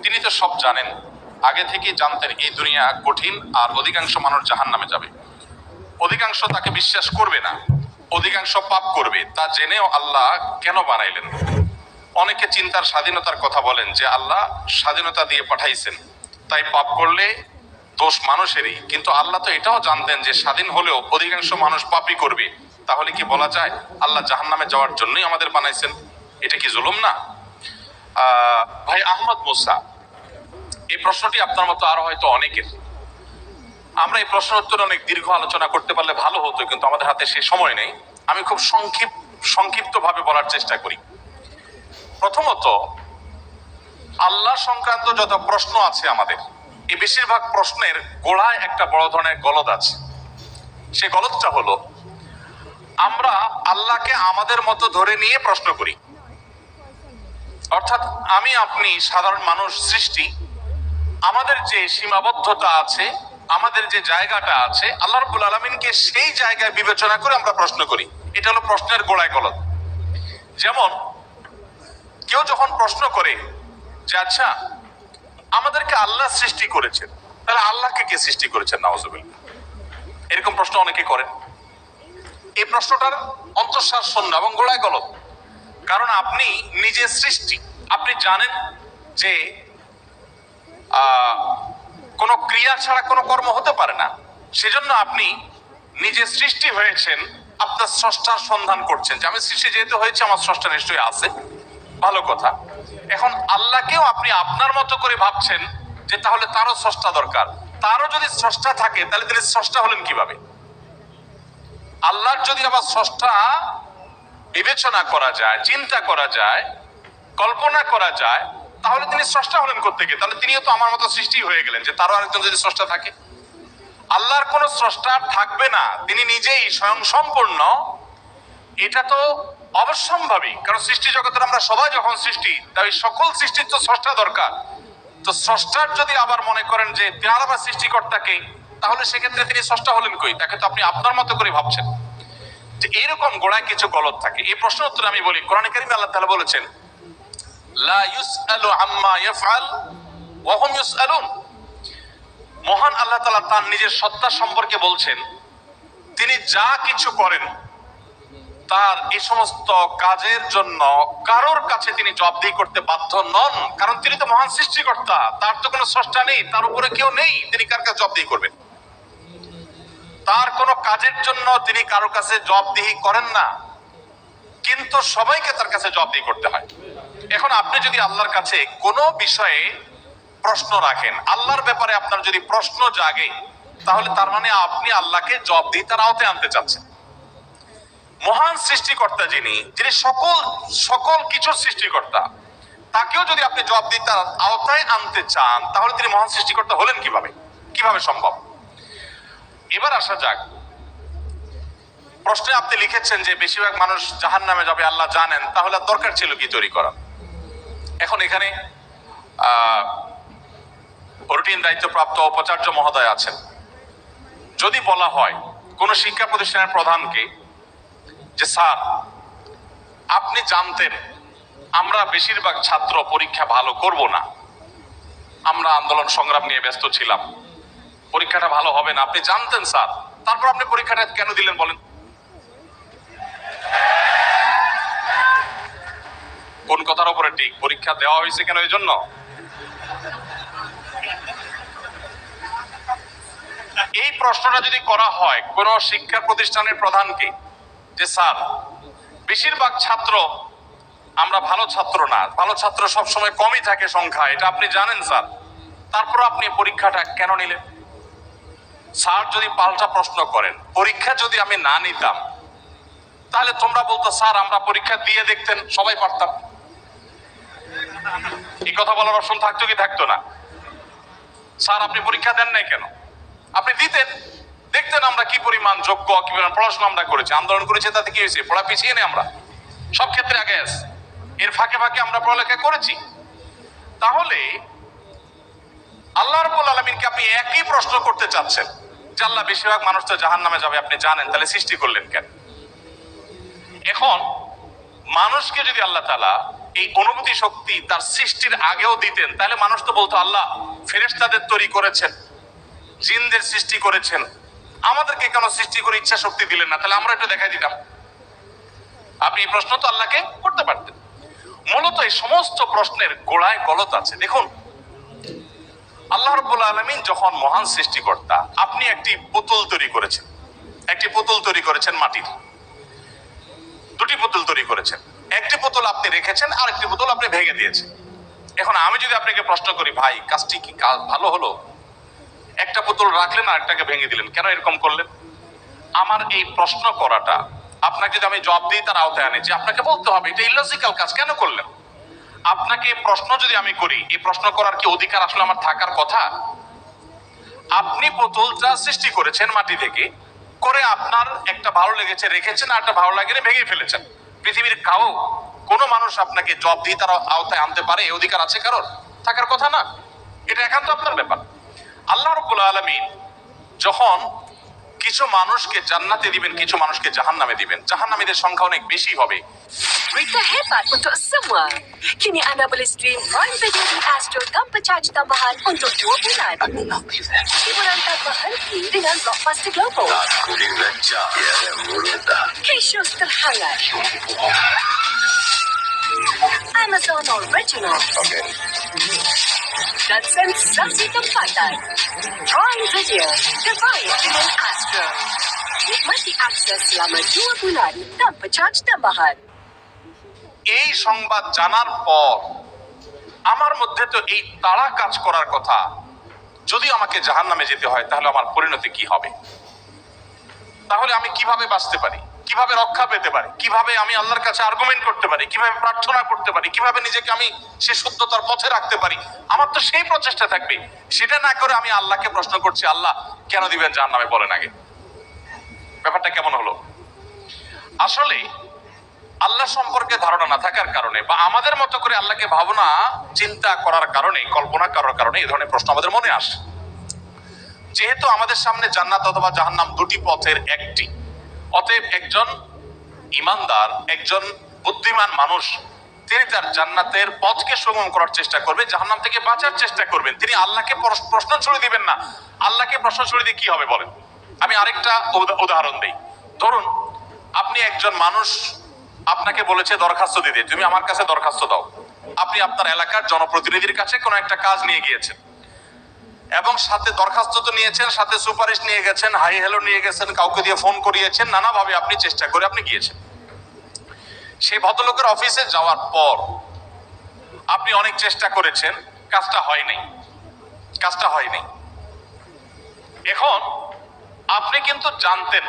তিনি তো সব জানেন, আগে থেকেই জানতেন এই দুনিয়া কঠিন আর অধিকাংশ মানুষ জাহান্নামে যাবে, অধিকাংশ তাকে বিশ্বাস করবে না, অধিকাংশ পাপ করবে, তা জেনেও আল্লাহ কেন বানাইলেন? অনেকে চিন্তার স্বাধীনতার কথা বলেন যে আল্লাহ স্বাধীনতা দিয়ে পাঠাইছেন, তাই পাপ করলে দোষ মানুষেরই, কিন্তু আল্লাহ তো এটাও জানতেন যে স্বাধীন হলেও অধিকাংশ মানুষ পাপই করবে, তাহলে কি বলা যায় আল্লাহ জাহান্নামে যাওয়ার জন্যই আমাদের বানাইছেন? এটা কি জুলুম না? ভাই আহমদ মুসা, এই প্রশ্নটি আপনার মতো আরো হয়তো অনেকের। আমরা এই প্রশ্ন উত্তর অনেক দীর্ঘ আলোচনা করতে পারলে ভালো হতো, কিন্তু আমাদের হাতে সে সময় নেই। আমি খুব সংক্ষিপ্ত ভাবে বলার চেষ্টা করি। প্রথমত, আল্লাহ সংক্রান্ত যত প্রশ্ন আছে আমাদের, এই বেশিরভাগ প্রশ্নের গোড়ায় একটা বড় ধরনের গলদ আছে। সে গলদটা হলো, আমরা আল্লাহকে আমাদের মতো ধরে নিয়ে প্রশ্ন করি। অর্থাৎ আমি আপনি সাধারণ মানুষ সৃষ্টি, আমাদের যে সীমাবদ্ধতা আছে, আমাদের যে জায়গাটা আছে, আল্লাহ রাব্বুল আলামিনকে সেই জায়গায় বিবেচনা করে আমরা প্রশ্ন করি। এটা হলো প্রশ্নের গোড়ায় গলদ। যেমন কেউ যখন প্রশ্ন করে যে আচ্ছা আমাদেরকে আল্লাহ সৃষ্টি করেছেন, তাহলে আল্লাহকে কে সৃষ্টি করেছেন? নাউজুবিল্লাহ, এরকম প্রশ্ন অনেকে করেন। এই প্রশ্নটার অন্তঃসার শূন্য এবং গোড়ায় গলদ। কারণ আপনি নিজে সৃষ্টি, আপনি জানেন যে কোনো ক্রিয়া ছাড়া কোনো কর্ম হতে পারে না। সেজন্য আপনি নিজে সৃষ্টি হয়েছেন, আপনার স্রষ্টার সন্ধান করছেন যে আমি সৃষ্টি যেহেতু হয়েছে আমার স্রষ্টা নিশ্চয়ই আছে, ভালো কথা। এখন আল্লাহকেও আপনি আপনার মতো করে ভাবছেন যে তাহলে তারও স্রষ্টা দরকার। তারও যদি স্রষ্টা থাকে তাহলে তিনি স্রষ্টা হলেন কিভাবে? আল্লাহর যদি আবার স্রষ্টা বিবেচনা করা যায়, চিন্তা করা যায়, কল্পনা করা যায়, তাহলে তিনি স্রষ্টা হলেন কোত্থেকে? তাহলে তিনিও তো আমার মতো সৃষ্টি হয়ে গেলেন, যে তারও আরেকজন যদি স্রষ্টা থাকে। আল্লাহর কোন স্রষ্টা থাকবে না, তিনি নিজেই স্বয়ং সম্পূর্ণ। এটা তো অবশ্যম্ভাবী, কারণ সৃষ্টি জগতের আমরা সবাই যখন সৃষ্টি, তাই সকল সৃষ্টির তো স্রষ্টা দরকার। তো স্রষ্টার যদি আবার মনে করেন যে তার আবার সৃষ্টিকর্তাকে, তাহলে সেক্ষেত্রে তিনি স্রষ্টা হলেন কই? তাকে তো আপনি আপনার মতো করে ভাবছেন। যে এইরকম গোড়ায় কিছু গলদ থাকে। এই প্রশ্ন উত্তরে আমি বলি, কোরআনে কারিমে আল্লাহ তাআলা বলেছেন লা ইউসআলু আম্মা ইয়াফআল ওয়া হুম ইউসআলুন। মহান আল্লাহ তাআলা তার নিজের সত্তা সম্পর্কে বলছেন, তিনি যা কিছু করেন তার এই সমস্ত কাজের জন্য কারোর কাছে তিনি জবাবদিহি করতে বাধ্য নন, কারণ তিনি তো মহান সৃষ্টিকর্তা, তার তো কোনো স্রষ্টা নেই, তার উপরে কেউ নেই, তিনি কার কাছে জবাবদিহি করবেন? তার কোনো কাজের জন্য তিনি কারোর কাছে জবাবদিহি করেন না, কিন্তু সবাইকে তার কাছে জবাবদিহি করতে হয়। এখন আপনি যদি আল্লাহর কাছে কোনো বিষয়ে প্রশ্ন রাখেন, আল্লাহর ব্যাপারে আপনার যদি প্রশ্ন জাগে, তাহলে তার মানে আপনি আল্লাহকে জবাবদিহিতার আওতায় আনতে চাচ্ছেন। মহান সৃষ্টিকর্তা যিনি সকল কিছুর সৃষ্টিকর্তা, তাকেও যদি আপনি জবাবদিহিতার আওতায় আনতে চান, তাহলে তিনি মহান সৃষ্টিকর্তা হলেন কিভাবে সম্ভব? এবার আসা যাক, প্রশ্নে আপনি লিখেছেন যে বেশিরভাগ মানুষ জাহান্নামে যাবে আল্লাহ জানেন, তাহলে দরকার ছিল কি তৈরি করা? এখন এখানে রুটিন দায়িত্বপ্রাপ্ত উপাচার্য মহোদয় আছেন। যদি বলা হয় কোন শিক্ষা প্রতিষ্ঠানের প্রধানকে যে স্যার আপনি জানতেন আমরা বেশিরভাগ ছাত্র পরীক্ষা ভালো করব না, আমরা আন্দোলন সংগ্রাম নিয়ে ব্যস্ত ছিলাম, পরীক্ষাটা ভালো হবে না, আপনি জানতেন স্যার, তারপর আপনি পরীক্ষাটা কেন দিলেন বলেন? কোন কথার উপরে ঠিক? পরীক্ষা দেওয়া হয়েছে কেন? এই জন্য এই প্রশ্নটা যদি করা হয় কোন শিক্ষা প্রতিষ্ঠানের প্রধানকে যে স্যার বেশিরভাগ ছাত্র, আমরা ভালো ছাত্র না, ভালো ছাত্র সবসময় কমই থাকে সংখ্যা, এটা আপনি জানেন স্যার, তারপর আপনি পরীক্ষাটা কেন নিলেন? স্যার যদি পাল্টা প্রশ্ন করেন, পরীক্ষা যদি আমি না নিতাম, তাহলে তোমরা বলতো স্যার আমরা পরীক্ষা দিয়ে দেখতেন, সবাই পারতাম। এই কথা বলার অপশন থাকতো কি থাকতো না? স্যার আপনি পরীক্ষা দেন নাই কেন? আপনি দিতেন, দেখতেন আমরা কি পরিমাণ যোগ্য, কি পরিমাণ পড়াশোনা আমরা করেছি, আন্দোলন করেছি, তাতে কি হয়েছে? পড়া পিছিয়ে নেই আমরা, সব ক্ষেত্রে আগে আছি, এর ফাঁকে ফাঁকে আমরা পড়ালেখা করেছি। তাহলে আল্লাহ রাব্বুল আলামিনকে আপনি একই প্রশ্ন করতে চাচ্ছেন যে আল্লাহ বেশিরভাগ মানুষ তো জাহান্নামে যাবে, আপনি জানেন, তাহলে সৃষ্টি করলেন কেন? এখন মানুষকে যদি আল্লাহ তাআলা এই অনুভূতি শক্তি তার সৃষ্টির আগেও দিতেন, তাহলে মানুষ তো বলতো আল্লাহ ফেরেশতাদের তৈরি করেছেন, জিনদের সৃষ্টি করেছেন, আমাদেরকে কেন সৃষ্টি করে ইচ্ছা শক্তি দিলেন না, তাহলে আমরা একটু দেখাই দিতাম। আপনি এই প্রশ্ন তো আল্লাহকে করতে পারতেন। মূলত এই সমস্ত প্রশ্নের গোড়ায় গলত আছে। দেখুন, আল্লাহ রাব্বুল আলামিন যখন মহান সৃষ্টিকর্তা, আপনি একটি পুতুল তৈরি করেছেন, একটি পুতুল তৈরি করেছেন মাটির, দুটি পুতুল তৈরি করেছেন, একটি পুতুল আপনি রেখেছেন আর একটি পুতুল আপনি ভেঙে দিয়েছেন। এখন আমি যদি আপনাকে প্রশ্ন করি, ভাই কাজটি কি কাজ ভালো হলো? একটা পুতুল রাখলেন আর একটাকে ভেঙে দিলেন, কেন এরকম করলেন? আমার এই প্রশ্ন করাটা আপনাকে যদি আমি জবাব দিই তার আওতায় আনি, যে আপনাকে বলতে হবে এটা ইলজিক্যাল কাজ, কেন করলেন? আপনাকে প্রশ্ন যদি আমি করি, এই প্রশ্ন করার কি অধিকার আসলে আমার থাকার কথা? আপনি পুতুলটা সৃষ্টি করেছেন মাটি থেকে, করে আপনার একটা ভালো লেগেছে রেখেছেন, আর একটা ভালো লাগেনি ভেঙে ফেলেছেন। পৃথিবীর কোনো মানুষ আপনাকে জবাব দিয়ে তার আওতায় আনতে পারে, এই অধিকার আছে কারোর? থাকার কথা না। এটা একান্ত আপনার ব্যাপার। আল্লাহ রাব্বুল আলামিন যখন কিছু মানুষকে জান্নাতে দিবেন, কিছু মানুষকে জাহান্নামে দিবেন, জাহান্নামীদের সংখ্যা অনেক বেশি হবে। Berita hebat untuk semua. Kini anda boleh stream Prime Video di Astro tanpa caj tambahan untuk 2 bulan. Hiburan tak berhenti dengan blockbuster global. K-shows terhangat. Amazon Original. Dan sensasi tempatan. Prime Video, terbaik dengan Astro. Nikmati akses selama 2 bulan tanpa caj tambahan. এই সংবাদ জানার পর আমার মধ্যে তো এই তাড়া কাজ করার কথা, যদি আমাকে জাহান্নামে যেতে হয় তাহলে আমার পরিণতি কি হবে? তাহলে আমি কিভাবে বাঁচতে পারি, কিভাবে রক্ষা পেতে পারি, কিভাবে আমি আল্লাহর কাছে আর্গুমেন্ট করতে পারি, কিভাবে প্রার্থনা করতে পারি, কিভাবে নিজেকে আমি সে শুদ্ধতার পথে রাখতে পারি? আমার তো সেই প্রচেষ্টা থাকবে। সেটা না করে আমি আল্লাহকে প্রশ্ন করছি, আল্লাহ কেন দিবেন জাহান্নামে, বলেন আগে। ব্যাপারটা কেমন হলো? আসলে আল্লাহ সম্পর্কে ধারণা না থাকার কারণে, বা আমাদের মতো করে আল্লাহকে ভাবনা চিন্তা করার কারণে, কল্পনা করার কারণে এই ধরনের প্রশ্ন আমাদের মনে আসে। যেহেতু আমাদের সামনে জান্নাত অথবা জাহান্নাম দুটি পথের একটি, অতএব একজন ইমানদার, একজন বুদ্ধিমান মানুষ, তিনি তার জান্নাতের পথকে সুগম করার চেষ্টা করবে, জাহান্নাম থেকে বাঁচার চেষ্টা করবেন। তিনি আল্লাহকে প্রশ্ন ছুড়ে দিবেন না। আল্লাহকে প্রশ্ন ছুড়ে দিয়ে কি হবে বলেন? আমি আরেকটা উদাহরণ দেই। ধরুন আপনি একজন মানুষ, আপনাকে বলেছে দরখাস্ত দিতে, তুমি আমার কাছে দরখাস্ত দাও। আপনি আপনার এলাকার জনপ্রতিনিধির কাছে কোনো একটা কাজ নিয়ে গিয়েছেন, এবং সাথে দরখাস্ত তো নিয়েছেন, সাথে সুপারিশ নিয়ে গেছেন, হাই হ্যালো নিয়ে গেছেন, কাউকে দিয়ে ফোন করিয়েছেন, নানাভাবে আপনি চেষ্টা করে আপনি গিয়েছেন। সেই ভদ্রলোকের অফিসে যাওয়ার পর আপনি অনেক চেষ্টা করেছেন, কাজটা হয়নি। এখন আপনি কিন্তু জানতেন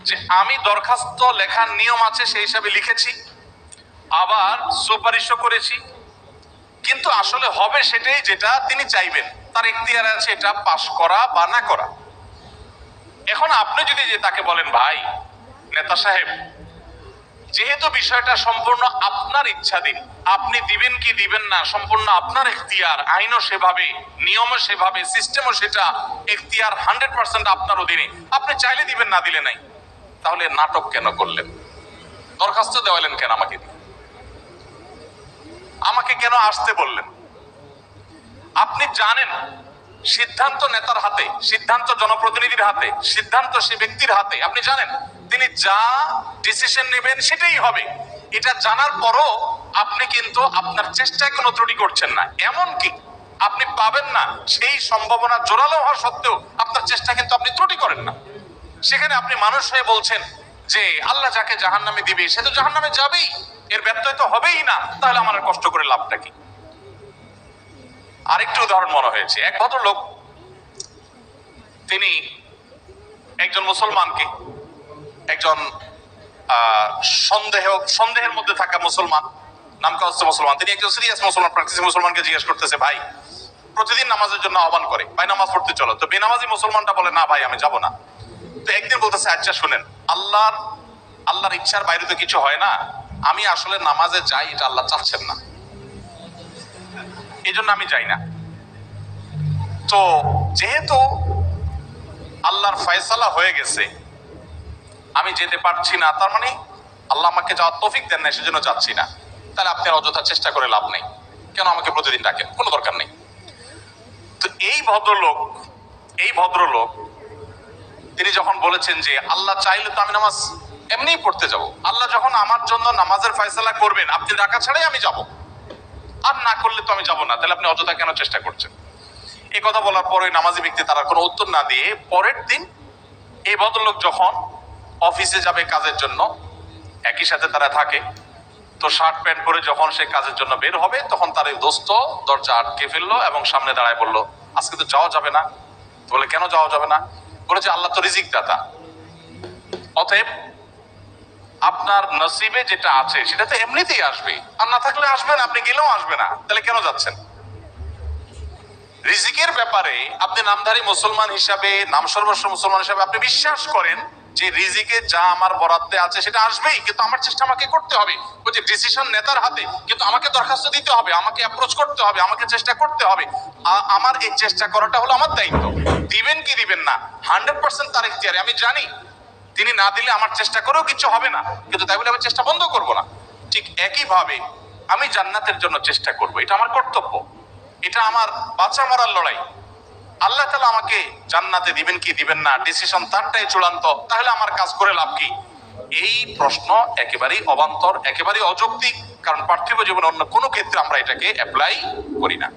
যে আমি দরখাস্ত লেখার নিয়ম আছে সেই হিসাবে লিখেছি, আবার সুপারিশও করেছি, কিন্তু আসলে হবে সেটাই যেটা তিনি চাইবেন, তার এখতিয়ার আছে এটা পাশ করা বা না করা। এখন আপনি যদি যে তাকে বলেন, ভাই নেতা সাহেব, যেহেতু বিষয়টা সম্পূর্ণ আপনার ইচ্ছাধীন, আপনি দিবেন কি দিবেন না সম্পূর্ণ আপনার এখতিয়ার, আইনও সেভাবে, নিয়মও সেভাবে, সিস্টেমও সেটা, এখতিয়ার 100% আপনার অধীনে, আপনি চাইলে দিবেন, না দিলে নাই, তাহলে নাটক কেন করলেন? দরখাস্ত দেওয়ালেন কেন আমাকে? আমাকে কেন আসতে বললেন? আপনি জানেন সিদ্ধান্ত নেতার হাতে, সিদ্ধান্ত জনপ্রতিনিধির হাতে, সিদ্ধান্ত সে ব্যক্তির হাতে। আপনি জানেন তিনি যা ডিসিশন নেবেন সেটাই হবে। এটা জানার পরও আপনি কিন্তু আপনার চেষ্টায় কোনো ত্রুটি করছেন না, এমনকি আপনি পাবেন না সেই সম্ভাবনা জোরালো হওয়া সত্ত্বেও আপনার চেষ্টা কিন্তু আপনি ত্রুটি করেন না। সেখানে আপনি মানুষ হয়ে বলছেন যে আল্লাহ যাকে জাহান্নামে দিবে সে তো জাহান্নামে যাবেই, এর ব্যত্যয় তো হবেই না, তাহলে আমার কষ্ট করে লাভটা কি? আরেকটি উদাহরণ মনে হয়েছে। এক ভদ্রলোক, তিনি একজন মুসলমানকে, একজন সন্দেহের মধ্যে থাকা মুসলমান, নামকা হচ্ছে মুসলমান, তিনি একজন সিরিয়াস মুসলমান, প্র্যাকটিসিং মুসলমানকে জিজ্ঞেস করতেছে, ভাই প্রতিদিন নামাজের জন্য আহ্বান করে, ভাই নামাজ পড়তে চলো। তো বেনামাজি মুসলমানটা বলে, না ভাই আমি যাব না। তো একদিন বলতেছে, আচ্ছা শুনেন, আল্লাহর ইচ্ছার বাইরে তো কিছু হয় না, আমি আসলে নামাজে যাই, এটা আল্লাহ চাচ্ছেন না, এই জন্য আমি যাই না। তো যেহেতু আল্লাহর ফয়সালা হয়ে গেছে, আমি যেতে পারছি না, তার মানে আল্লাহ আমাকে যাওয়ার তৌফিক দেন না, সেজন্য যাচ্ছি না। তাহলে আপনি আর অযথা চেষ্টা করে লাভ নেই। কেন আমাকে প্রতিদিন ডাকেন? কোনো দরকার নেই। তো এই ভদ্রলোক তিনি যখন বলেছেন যে আল্লাহ চাইলে তো আমি নামাজ এমনিই পড়তে যাব, আল্লাহ যখন আমার জন্য নামাজের ফয়সালা করবেন আপনি ডাকা ছাড়াই আমি যাব, আর না করলে তো আমি যাব না, তাহলে আপনি অযথা কেন চেষ্টা করছেন? এই কথা বলার পর ওই নামাজি ব্যক্তি তারা কোনো উত্তর না দিয়ে পরের দিন এই ভদ্রলোক যখন অফিসে যাবে কাজের জন্য, একই সাথে তারা থাকে, তো শার্ট প্যান্ট পরে যখন সে কাজের জন্য বের হবে তখন তার এই দোস্ত দরজা আটকে ফেললো এবং সামনে দাঁড়ায় বললো, আজকে তো যাওয়া যাবে না। বলে, কেন যাওয়া যাবে না? বলেছে, আল্লাহ তো রিজিক দাতা, অতএব আপনার নসিবে যেটা আছে সেটা তো এমনিতেই আসবে, আর না থাকলে আসবে না, আপনি গেলেও আসবে না, তাহলে কেন যাচ্ছেন? রিজিকের ব্যাপারে আপনি নামধারী মুসলমান হিসাবে, নাম সর্বস্ব মুসলমান হিসাবে আপনি বিশ্বাস করেন যে রিজিকে যা আমার বরাদ্দে আছে সেটা আসবেই, কিন্তু আমার চেষ্টা আমাকে করতে হবে। ওই যে ডিসিশন নেতার হাতে, কিন্তু আমাকে দরখাস্ত দিতে হবে, আমাকে অ্যাপ্রোচ করতে হবে, আমাকে চেষ্টা করতে হবে। আমার এই চেষ্টা করাটা হলো আমার দায়িত্ব। দিবেন কি দিবেন না 100% তার ইখতিয়ারে, আমি জানি তিনি না দিলে আমার চেষ্টা করেও কিছু হবে না, কিন্তু তাই বলে আমি চেষ্টা বন্ধ করব না। ঠিক একইভাবে আমি জান্নাতের জন্য চেষ্টা করব, এটা আমার কর্তব্য, এটা আমার বাঁচা মরার লড়াই। আল্লাহ তাআলা আমাকে জান্নাতে দিবেন কি দিবেন না ডিসিশন তারটাই চূড়ান্ত, তাহলে আমার কাজ করে লাভ কি? এই প্রশ্ন একেবারেই অবান্তর, একেবারেই অযৌক্তিক, কারণ পার্থিব জীবনে অন্য কোনো ক্ষেত্রে আমরা এটাকে অ্যাপ্লাই করি না।